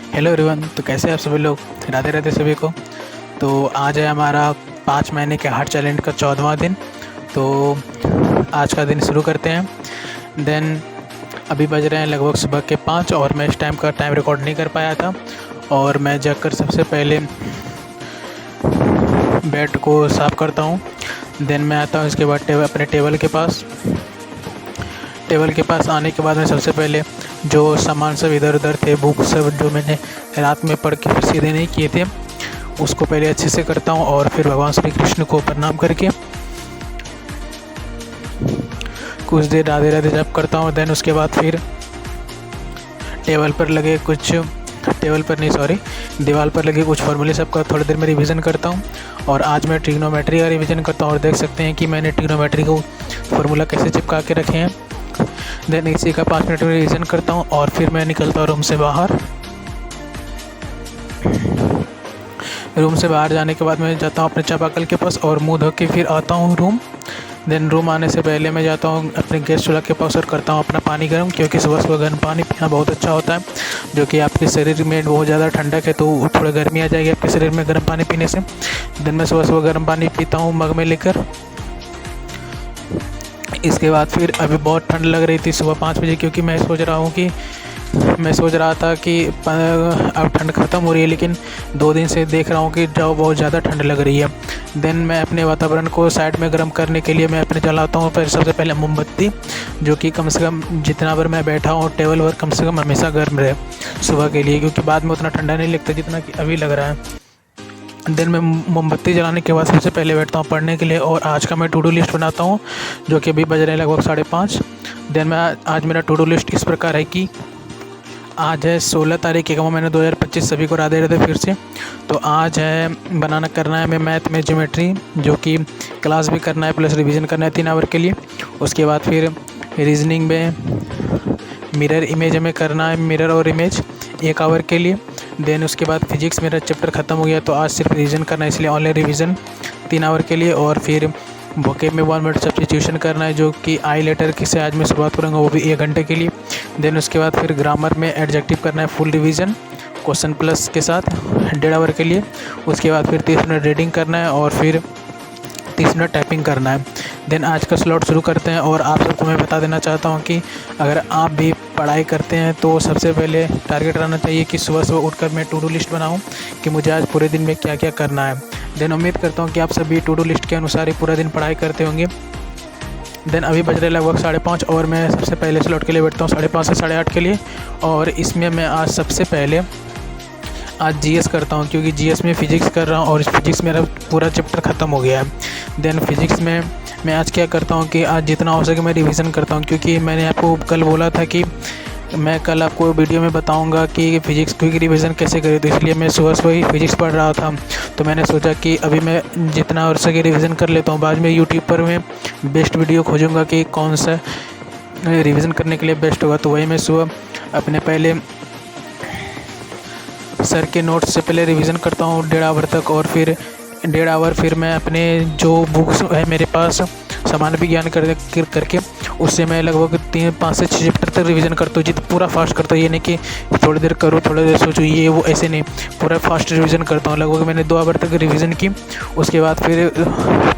Hello everyone. तो कैसे हैं आप सभी लोग। राधे राधे सभी को। तो आज है हमारा 5 महीने के हार्ट चैलेंज का 14वां दिन। तो आज का दिन शुरू करते हैं। देन अभी बज रहे हैं लगभग सुबह के 5 और मैं इस टाइम का टाइम रिकॉर्ड नहीं कर पाया था। और मैं जाकर सबसे पहले बेड को साफ़ करता हूँ। देन मैं आता हूँ इसके बाद अपने टेबल के पास आने के बाद मैं सबसे पहले जो सामान सब इधर उधर थे, बुक सब जो मैंने रात में पढ़ के फिर सीधे नहीं किए थे, उसको पहले अच्छे से करता हूँ। और फिर भगवान श्री कृष्ण को प्रणाम करके कुछ देर राधे राधे जप करता हूँ। देन उसके बाद फिर दीवार पर लगे कुछ फॉर्मूले सब का थोड़ी देर में रिवीजन करता हूँ। और आज मैं ट्रिग्नोमेट्री का रिवीजन करता हूँ और देख सकते हैं कि मैंने ट्रिग्नोमेट्री को फार्मूला कैसे चिपका के रखे हैं। देन इसी का 5 मिनट में रिवीजन करता हूँ और फिर मैं निकलता हूँ रूम से बाहर जाने के बाद मैं जाता हूँ अपने चापाकल के पास और मुंह धो के फिर आता हूँ रूम। देन रूम आने से पहले मैं जाता हूँ अपने गैस चूल्हा के पास और करता हूँ अपना पानी गर्म, क्योंकि सुबह सुबह गर्म पानी पीना बहुत अच्छा होता है, जो कि आपके शरीर में बहुत ज़्यादा ठंडक है तो थोड़ा गर्मी आ जाएगी आपके शरीर में गर्म पानी पीने से। देन मैं सुबह सुबह गर्म पानी पीता हूँ मग में लेकर। इसके बाद फिर अभी बहुत ठंड लग रही थी सुबह 5 बजे, क्योंकि मैं सोच रहा था कि अब ठंड ख़त्म हो रही है, लेकिन 2 दिन से देख रहा हूँ कि बहुत ज़्यादा ठंड लग रही है। देन मैं अपने वातावरण को साइड में गर्म करने के लिए मैं अपने जलाता हूँ फिर सबसे पहले मोमबत्ती, जो कि कम से कम जितना बार मैं बैठा हूँ टेबल पर कम से कम हमेशा गर्म रहे सुबह के लिए, क्योंकि बाद में उतना ठंडा नहीं लगता जितना कि अभी लग रहा है। देन मैं मोमबत्ती जलाने के बाद सबसे पहले बैठता हूँ पढ़ने के लिए और आज का मैं टू डू लिस्ट बनाता हूँ, जो कि अभी बज रहे हैं लगभग 5:30। देन आज मेरा टू डू लिस्ट इस प्रकार है कि आज है 16 तारीख के महीने 2025। सभी को राधे राधे फिर से। तो आज है करना है मैं मैथ में ज्योमेट्री, जो कि क्लास भी करना है प्लस रिवीजन करना है 3 आवर के लिए। उसके बाद फिर रीजनिंग में मिरर इमेज में करना है, मिरर और इमेज 1 आवर के लिए। देन उसके बाद फिजिक्स मेरा चैप्टर ख़त्म हो गया तो आज सिर्फ रिवीजन करना है, इसलिए ऑनलाइन रिवीजन 3 आवर के लिए। और फिर वोकेब में 1 मिनट सब्स्टिट्यूशन करना है, जो कि आई लेटर की से आज मैं शुरुआत करूँगा, वो भी 1 घंटे के लिए। देन उसके बाद फिर ग्रामर में एडजेक्टिव करना है फुल रिवीजन क्वेश्चन प्लस के साथ 1.5 आवर के लिए। उसके बाद फिर 30 मिनट रीडिंग करना है और फिर 30 मिनट टाइपिंग करना है। देन आज का स्लॉट शुरू करते हैं। और आप सबको मैं बता देना चाहता हूँ कि अगर आप भी पढ़ाई करते हैं तो सबसे पहले टारगेट रहना चाहिए कि सुबह सुबह उठकर मैं टू डू लिस्ट बनाऊँ कि मुझे आज पूरे दिन में क्या क्या करना है। देन उम्मीद करता हूँ कि आप सभी टू डू लिस्ट के अनुसार ही पूरा दिन पढ़ाई करते होंगे। देन अभी बज रहे लगभग 5:30 और मैं सबसे पहले स्लॉट के लिए बैठता हूँ 5:30 से 8:30 के लिए। और इसमें मैं आज सबसे पहले जीएस करता हूँ, क्योंकि जीएस में फ़िज़िक्स कर रहा हूँ और फिज़िक्स मेरा पूरा चैप्टर ख़त्म हो गया है। देन फिज़िक्स में मैं आज क्या करता हूँ कि आज जितना हो सके मैं रिवीजन करता हूँ, क्योंकि मैंने आपको कल बोला था कि मैं कल आपको वीडियो में बताऊंगा कि फ़िज़िक्स क्विक रिवीजन कैसे करें, तो इसलिए मैं सुबह सुबह ही फ़िज़िक्स पढ़ रहा था। तो मैंने सोचा कि अभी मैं जितना हो सके रिवीजन कर लेता हूँ, बाद में यूट्यूब पर मैं बेस्ट वीडियो खोजूँगा कि कौन सा रिवीजन करने के लिए बेस्ट होगा। तो वही मैं सुबह अपने पहले सर के नोट्स से पहले रिवीजन करता हूँ 1.5 आवर तक। और फिर 1.5 आवर फिर मैं अपने जो बुक्स है मेरे पास सामान्य विज्ञान करके उससे मैं लगभग 5 से 6 चैप्टर तक रिवीजन करता हूँ। जितना पूरा फास्ट करता हूँ, ये नहीं कि थोड़ी देर करूँ थोड़ी देर सोचूँ ये वो, ऐसे नहीं, पूरा फास्ट रिवीजन करता हूँ। लगभग मैंने 2 आवर तक रिवीजन की। उसके बाद फिर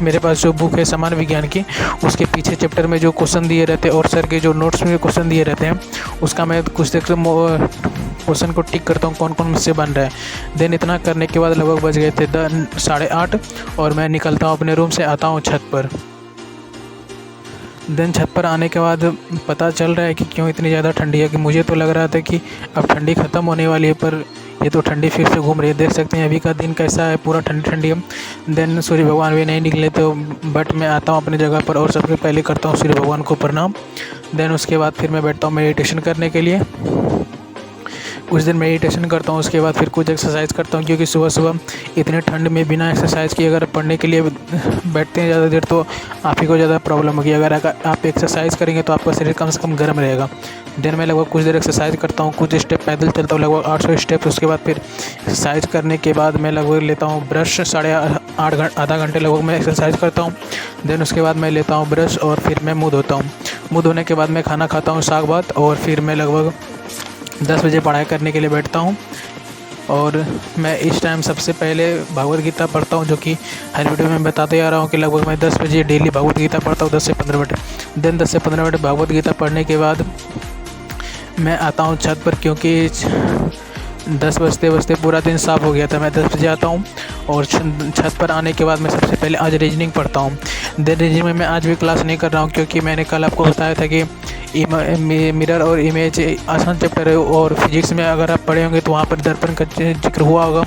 मेरे पास जो बुक है सामान्य विज्ञान की, उसके पीछे चैप्टर में जो क्वेश्चन दिए रहते हैं और सर के जो नोट्स में क्वेश्चन दिए रहते हैं, उसका मैं कुछ देर क्वेश्चन को टिक करता हूँ कौन कौन मुझसे बन रहा है। देन इतना करने के बाद लगभग बज गए थे 8:30 और मैं निकलता हूँ अपने रूम से, आता हूँ छत पर। देन छत पर आने के बाद पता चल रहा है कि क्यों इतनी ज़्यादा ठंडी है, कि मुझे तो लग रहा था कि अब ठंडी ख़त्म होने वाली है, पर ये तो ठंडी फिर से घूम रही है। देख सकते हैं अभी का दिन कैसा है, पूरा ठंडी ठंडी है। देन सूर्य भगवान भी नहीं निकले, तो बट मैं आता हूँ अपनी जगह पर और सबसे पहले करता हूँ सूर्य भगवान को प्रणाम। देन उसके बाद फिर मैं बैठता हूँ मेडिटेशन करने के लिए। कुछ दिन मेडिटेशन करता हूँ, उसके बाद फिर कुछ एक्सरसाइज करता हूँ, क्योंकि सुबह सुबह इतने ठंड में बिना एक्सरसाइज किए अगर पढ़ने के लिए बैठते हैं ज़्यादा देर तो आप ही को ज़्यादा प्रॉब्लम होगी। अगर आप एक्सरसाइज करेंगे तो आपका शरीर कम से कम गर्म रहेगा। दिन में लगभग कुछ देर एक्सरसाइज करता हूँ, कुछ स्टेप पैदल चलता हूँ लगभग 800 स्टेप। उसके बाद फिर एक्सरसाइज करने के बाद मैं लगभग लेता हूँ ब्रश, आधा घंटे लगभग मैं एक्सरसाइज करता हूँ। देन उसके बाद मैं लेता हूँ ब्रश और फिर मैं मुँह धोता हूँ। मुँह धोने के बाद मैं खाना खाता हूँ साग भात, और फिर मैं लगभग 10 बजे पढ़ाई करने के लिए बैठता हूँ। और मैं इस टाइम सबसे पहले भगवद गीता पढ़ता हूँ, जो कि हर वीडियो में बताते आ रहा हूँ कि लगभग मैं 10 बजे डेली भगवद गीता पढ़ता हूँ 10 से 15 मिनट। देन 10 से 15 मिनट भगवद गीता पढ़ने के बाद मैं आता हूँ छत पर, क्योंकि 10 बजते बजते पूरा दिन साफ़ हो गया था। मैं 10 बजे आता हूँ और छत पर आने के बाद मैं सबसे पहले आज रीजनिंग पढ़ता हूँ। देन रीजनिंग में मैं आज भी क्लास नहीं कर रहा हूँ, क्योंकि मैंने कल आपको बताया था कि मिरर और इमेज आसान चैप्टर है, और फिजिक्स में अगर आप पढ़े होंगे तो वहाँ पर दर्पण का जिक्र हुआ होगा,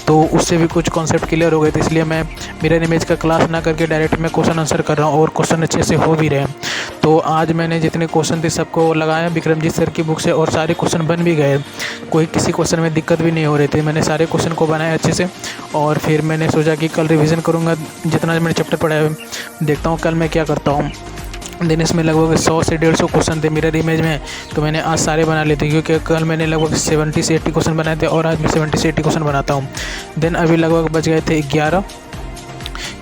तो उससे भी कुछ कॉन्सेप्ट क्लियर हो गए थे। इसलिए मैं मिरर इमेज का क्लास ना करके डायरेक्ट मैं क्वेश्चन आंसर कर रहा हूँ, और क्वेश्चन अच्छे से हो भी रहे हैं। तो आज मैंने जितने क्वेश्चन थे सबको लगाया विक्रमजीत सर की बुक से, और सारे क्वेश्चन बन भी गए। कोई किसी क्वेश्चन में दिक्कत भी नहीं हो रही थी। मैंने सारे क्वेश्चन को बनाया अच्छे से, और फिर मैंने सोचा कि कल रिवीजन करूँगा जितना मैंने चैप्टर पढ़ा है। देखता हूँ कल मैं क्या करता हूँ। दिन इसमें लगभग 100 से 150 क्वेश्चन थे मिरर इमेज में, तो मैंने आज सारे बना लिए थे, क्योंकि कल मैंने लगभग 70 से 80 क्वेश्चन बनाए थे, और आज मैं 70 से 80 क्वेश्चन बनाता हूँ। देन अभी लगभग बज गए थे 11,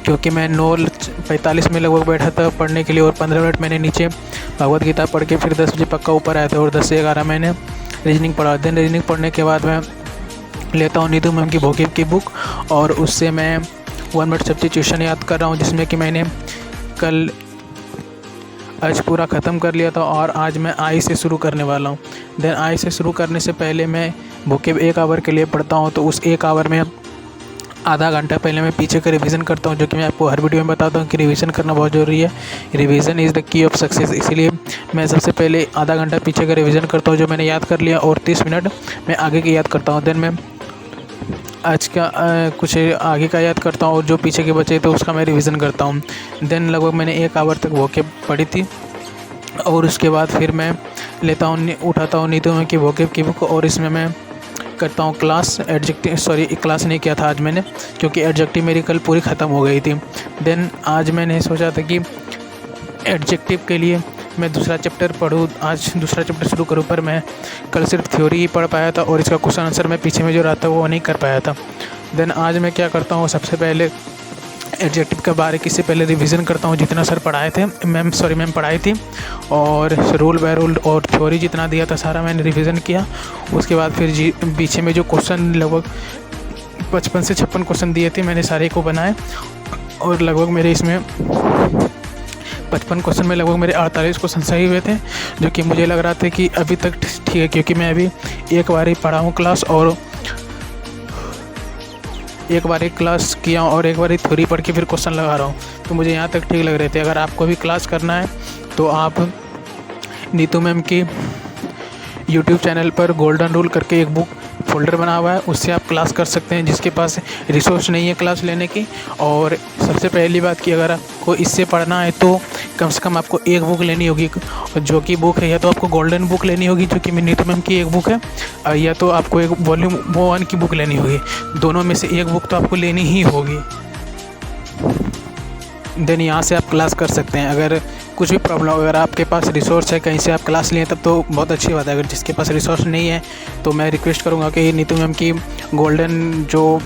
क्योंकि मैं 9:45 में लगभग बैठा था पढ़ने के लिए, और 15 मिनट मैंने नीचे भगवद गीता पढ़ के फिर 10 बजे पक्का ऊपर आया था, और 10 से 11 मैंने रीजनिंग पढ़ा। देन रीजनिंग पढ़ने के बाद मैं लेता हूँ नीतू मैम की भोकिब की बुक, और उससे मैं 1 मिनट सब्स्टिट्यूशन याद कर रहा हूँ, जिसमें कि मैंने कल आज पूरा ख़त्म कर लिया था, और आज मैं आई से शुरू करने वाला हूँ। देन आई से शुरू करने से पहले मैं भोकिब 1 आवर के लिए पढ़ता हूँ, तो उस 1 आवर में आधा घंटा पहले मैं पीछे का रिवीजन करता हूँ, जो कि मैं आपको हर वीडियो में बताता हूँ कि रिवीजन करना बहुत ज़रूरी है। Revision is the key of success. इसीलिए मैं सबसे पहले आधा घंटा पीछे का रिवीजन करता हूँ जो मैंने याद कर लिया, और 30 मिनट मैं आगे की याद करता हूँ। देन मैं आज का कुछ आगे का याद करता हूँ, और जो पीछे के बचे तो उसका मैं रिवीजन करता हूँ। देन लगभग मैंने 1 आवर तक वोकेब पढ़ी थी, और उसके बाद फिर मैं लेता हूँ उठाता हूँ नीतू मैम की वोकेब की बुक, और इसमें मैं करता हूँ क्लास एडजेक्टिव। सॉरी, क्लास नहीं किया था आज मैंने, क्योंकि एडजेक्टिव मेरी कल पूरी ख़त्म हो गई थी। देन आज मैंने सोचा था कि एडजेक्टिव के लिए मैं दूसरा चैप्टर पढूँ, आज दूसरा चैप्टर शुरू करूँ, पर मैं कल सिर्फ थ्योरी ही पढ़ पाया था, और इसका क्वेश्चन आंसर मैं पीछे में जो रहा था वो नहीं कर पाया था। देन आज मैं क्या करता हूँ, सबसे पहले एडजेक्टिव के बारीकी से पहले रिवीजन करता हूँ जितना सर पढ़ाए थे, मैम पढ़ाई थी, और रूल बाय रूल और थ्योरी जितना दिया था सारा मैंने रिवीजन किया। उसके बाद फिर पीछे में जो क्वेश्चन लगभग 55 से 56 क्वेश्चन दिए थे मैंने सारे को बनाए, और लगभग मेरे इसमें 55 क्वेश्चन में लगभग मेरे 48 क्वेश्चन सही हुए थे, जो कि मुझे लग रहा था कि अभी तक ठीक है, क्योंकि मैं अभी एक बार ही पढ़ा हूँ क्लास, और एक बार एक क्लास किया और एक बार ही थ्योरी पढ़ के फिर क्वेश्चन लगा रहा हूँ, तो मुझे यहाँ तक ठीक लग रहे थे। अगर आपको भी क्लास करना है तो आप नीतू मैम की यूट्यूब चैनल पर गोल्डन रूल करके एक बुक फोल्डर बना हुआ है, उससे आप क्लास कर सकते हैं, जिसके पास रिसोर्स नहीं है क्लास लेने की। और सबसे पहली बात कि अगर आपको इससे पढ़ना है तो कम से कम आपको एक बुक लेनी होगी, जो कि बुक है या तो आपको गोल्डन बुक लेनी होगी जो कि नीतू मैम की एक बुक है, या तो आपको एक वॉल्यूम 1 की बुक लेनी होगी। दोनों में से एक बुक तो आपको लेनी ही होगी। देन यहाँ से आप क्लास कर सकते हैं। अगर कुछ भी प्रॉब्लम, अगर आपके पास रिसोर्स है कहीं से आप क्लास लिए तब तो बहुत अच्छी बात है। अगर जिसके पास रिसोर्स नहीं है तो मैं रिक्वेस्ट करूँगा कि नीतू मैम की गोल्डन जो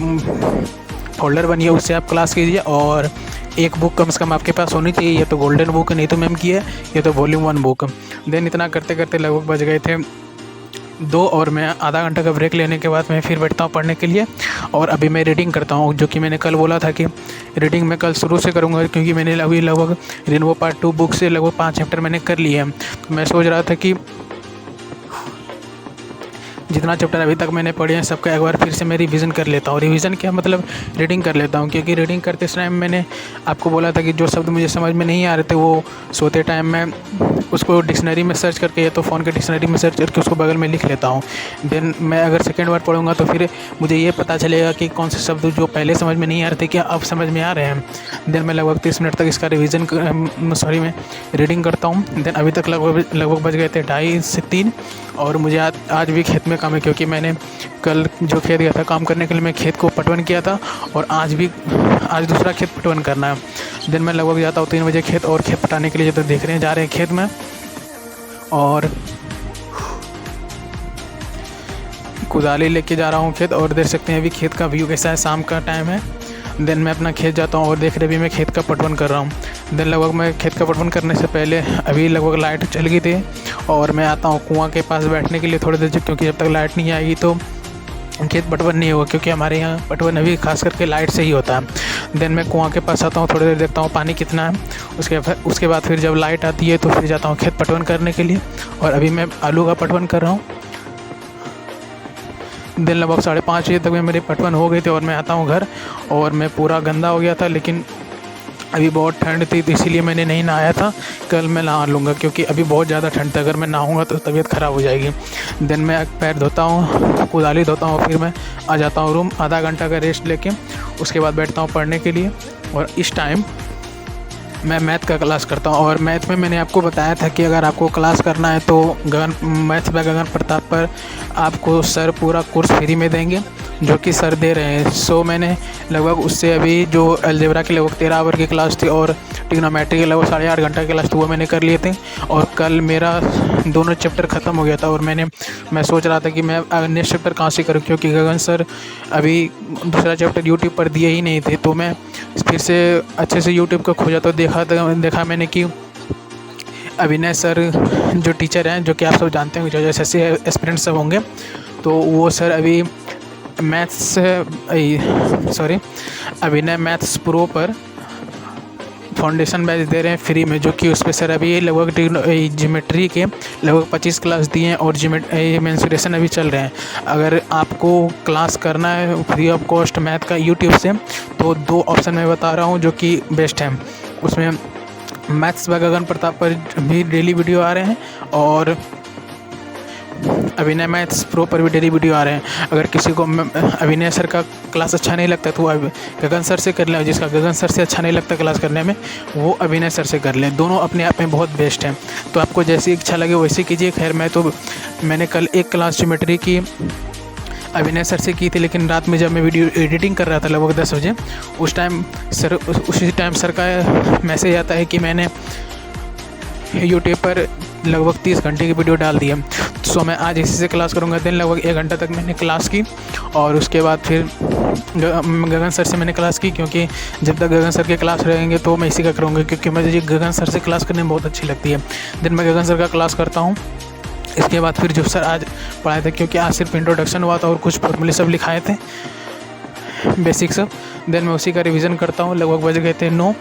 फोल्डर बनी है उससे आप क्लास कीजिए, और एक बुक कम से कम आपके पास होनी चाहिए, या तो गोल्डन बुक नीतू मैम की है या तो वॉल्यूम 1 बुक। देन इतना करते करते लगभग बज गए थे 2, और मैं आधा घंटा का ब्रेक लेने के बाद मैं फिर बैठता हूँ पढ़ने के लिए। और अभी मैं रीडिंग करता हूँ, जो कि मैंने कल बोला था कि रीडिंग मैं कल शुरू से करूँगा, क्योंकि मैंने अभी लगभग रेनबो पार्ट 2 बुक से लगभग 5 चैप्टर मैंने कर लिए हैं। मैं सोच रहा था कि जितना चैप्टर अभी तक मैंने पढ़े हैं सबका एक बार फिर से मैं रिवीजन कर लेता हूँ। रिवीजन क्या मतलब, रीडिंग कर लेता हूँ, क्योंकि रीडिंग करते टाइम मैंने आपको बोला था कि जो शब्द मुझे समझ में नहीं आ रहे थे वो सोते टाइम मैं उसको डिक्शनरी में सर्च करके या तो फ़ोन के डिक्शनरी में सर्च करके उसको बगल में लिख लेता हूँ। देन मैं अगर सेकेंड बार पढ़ूँगा तो फिर मुझे ये पता चलेगा कि कौन से शब्द जो पहले समझ में नहीं आ रहे थे क्या अब समझ में आ रहे हैं। देन मैं लगभग 30 मिनट तक इसका रिवीजन मैं रीडिंग करता हूँ। देन अभी तक लगभग बज गए थे 2:30 से 3, और मुझे आज भी खेत में काम है, क्योंकि मैंने कल जो खेत गया था काम करने के लिए मैं खेत को पटवन किया था, और आज दूसरा खेत पटवन करना है। दिन मैं लगभग जाता हूँ 3 बजे खेत, और खेत पटाने के लिए तो देख रहे हैं जा रहे हैं खेत में, और कुदाली लेके जा रहा हूँ खेत। और देख सकते हैं अभी खेत का व्यू कैसा है, शाम का टाइम है। देन मैं अपना खेत जाता हूँ और देख रहे भी मैं खेत का पटवन कर रहा हूँ। देन लगभग मैं खेत का पटवन करने से पहले अभी लगभग लाइट चल गई थी, और मैं आता हूँ कुआं के पास बैठने के लिए थोड़ी देर, क्योंकि जब तक लाइट नहीं आएगी तो खेत पटवन नहीं होगा, क्योंकि हमारे यहाँ पटवन अभी खास करके लाइट से ही होता है। देन मैं कुआँ के पास आता हूँ, थोड़ी देर देखता हूँ पानी कितना है। उसके बाद फिर जब लाइट आती है तो फिर जाता हूँ खेत पटवन करने के लिए। और अभी मैं आलू का पटवन कर रहा हूँ। दिन लगभग 5:30 बजे तक में मेरी पटवन हो गई थी और मैं आता हूँ घर, और मैं पूरा गंदा हो गया था, लेकिन अभी बहुत ठंड थी तो इसीलिए मैंने नहीं नहाया था। कल मैं नहा लूँगा, क्योंकि अभी बहुत ज़्यादा ठंड था, अगर मैं नहाऊँगा तो तबीयत ख़राब हो जाएगी। दिन मैं पैर धोता हूँ, कुदाली धोता हूँ, फिर मैं आ जाता हूँ रूम, आधा घंटा का रेस्ट लेके उसके बाद बैठता हूँ पढ़ने के लिए। और इस टाइम मैं मैथ का क्लास करता हूँ। और मैथ में मैंने आपको बताया था कि अगर आपको क्लास करना है तो मैथ बाय गगन प्रताप पर आपको सर पूरा कोर्स फ्री में देंगे, जो कि सर दे रहे हैं। सो मैंने लगभग उससे अभी जो अलजेब्रा की लगभग 13 आवर की क्लास थी और ट्रिग्नोमेट्री की लगभग 8.5 घंटा की क्लास थी, वो मैंने कर लिए थे। और कल मेरा दोनों चैप्टर ख़त्म हो गया था, और मैं सोच रहा था कि मैं नेक्स्ट चैप्टर कहाँ से करूँ, क्योंकि गगन सर अभी दूसरा चैप्टर यूट्यूब पर दिए ही नहीं थे। तो मैं फिर से अच्छे से यूट्यूब को खोजा तो देखा मैंने कि अभिनय सर जो टीचर हैं, जो कि आप सब जानते हैं, जो जैसे एस्पिरेंट सब होंगे, तो वो सर अभी अभिनय मैथ्स प्रो पर फाउंडेशन बैच दे रहे हैं फ्री में, जो कि उस पर सर अभी लगभग ज्योमेट्री के लगभग 25 क्लास दिए हैं और मेंसुरेशन अभी चल रहे हैं। अगर आपको क्लास करना है फ्री ऑफ कॉस्ट मैथ का यूट्यूब से, तो 2 ऑप्शन मैं बता रहा हूँ जो कि बेस्ट है। उसमें मैथ्स बाय गगन प्रताप पर भी डेली वीडियो आ रहे हैं, और अभिनय मैथ्स प्रो पर भी डेली वीडियो आ रहे हैं। अगर किसी को अभिनय सर का क्लास अच्छा नहीं लगता तो वो गगन सर से कर लें, जिसका गगन सर से अच्छा नहीं लगता क्लास करने में, वो अभिनय सर से कर लें। दोनों अपने आप में बहुत बेस्ट हैं, तो आपको जैसी इच्छा लगे वैसे कीजिए। खैर मैंने कल एक क्लास ज्योमेट्री की अभिनय सर से की थी, लेकिन रात में जब मैं वीडियो एडिटिंग कर रहा था लगभग 10 बजे, उसी टाइम सर का मैसेज आता है कि मैंने यूट्यूब पर लगभग 30 घंटे की वीडियो डाल दी है। सो मैं आज इसी से क्लास करूँगा। दिन लगभग 1 घंटा तक मैंने क्लास की, और उसके बाद फिर गगन सर से मैंने क्लास की, क्योंकि जब तक गगन सर के क्लास रहेंगे तो मैं इसी का करूँगा, क्योंकि मुझे गगन सर से क्लास करने में बहुत अच्छी लगती है। दिन मैं गगन सर का क्लास करता हूँ। इसके बाद फिर जो सर आज पढ़ाए थे, क्योंकि आज सिर्फ इंट्रोडक्शन हुआ था और कुछ फॉर्मूले सब लिखाए थे बेसिक सब, देन मैं उसी का रिवीजन करता हूँ। लगभग बज गए थे 9,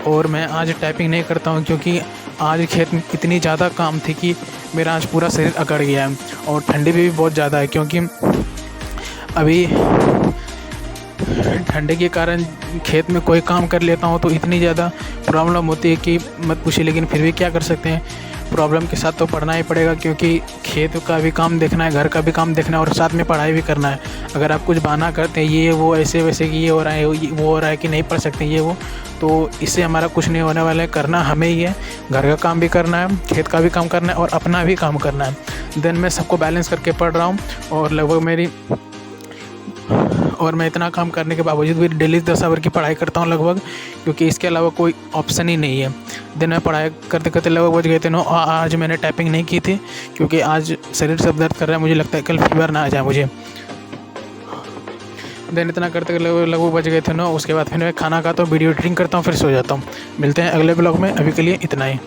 और मैं आज टाइपिंग नहीं करता हूँ, क्योंकि आज खेत में इतनी ज़्यादा काम थी कि मेरा आज पूरा शरीर अकड़ गया है। और ठंडी भी बहुत ज़्यादा है, क्योंकि अभी ठंडे के कारण खेत में कोई काम कर लेता हूँ तो इतनी ज़्यादा प्रॉब्लम होती है कि मत पूछिए। लेकिन फिर भी क्या कर सकते हैं, प्रॉब्लम के साथ तो पढ़ना ही पड़ेगा, क्योंकि खेत का भी काम देखना है, घर का भी काम देखना है, और साथ में पढ़ाई भी करना है। अगर आप कुछ बहाना करते हैं ये वो ऐसे वैसे कि ये हो रहा है वो हो रहा है कि नहीं पढ़ सकते ये वो, तो इससे हमारा कुछ नहीं होने वाला है। करना हमें ही है, घर का काम भी करना है, खेत का भी काम करना है, और अपना भी काम करना है। देन मैं सबको बैलेंस करके पढ़ रहा हूँ, और मैं इतना काम करने के बावजूद भी डेली 10 आवर की पढ़ाई करता हूँ लगभग, क्योंकि इसके अलावा कोई ऑप्शन ही नहीं है। दिन में पढ़ाई करते करते लगभग बज गए थे 9। आज मैंने टाइपिंग नहीं की थी, क्योंकि आज शरीर सब दर्द कर रहा है, मुझे लगता है कल फीवर ना आ जाए मुझे। देन इतना करते लगभग बज गए थे 9। उसके बाद फिर मैं खाना खाता हूँ, वीडियो एडिटिंग करता हूँ, फिर सो जाता हूँ। मिलते हैं अगले ब्लॉग में, अभी के लिए इतना ही।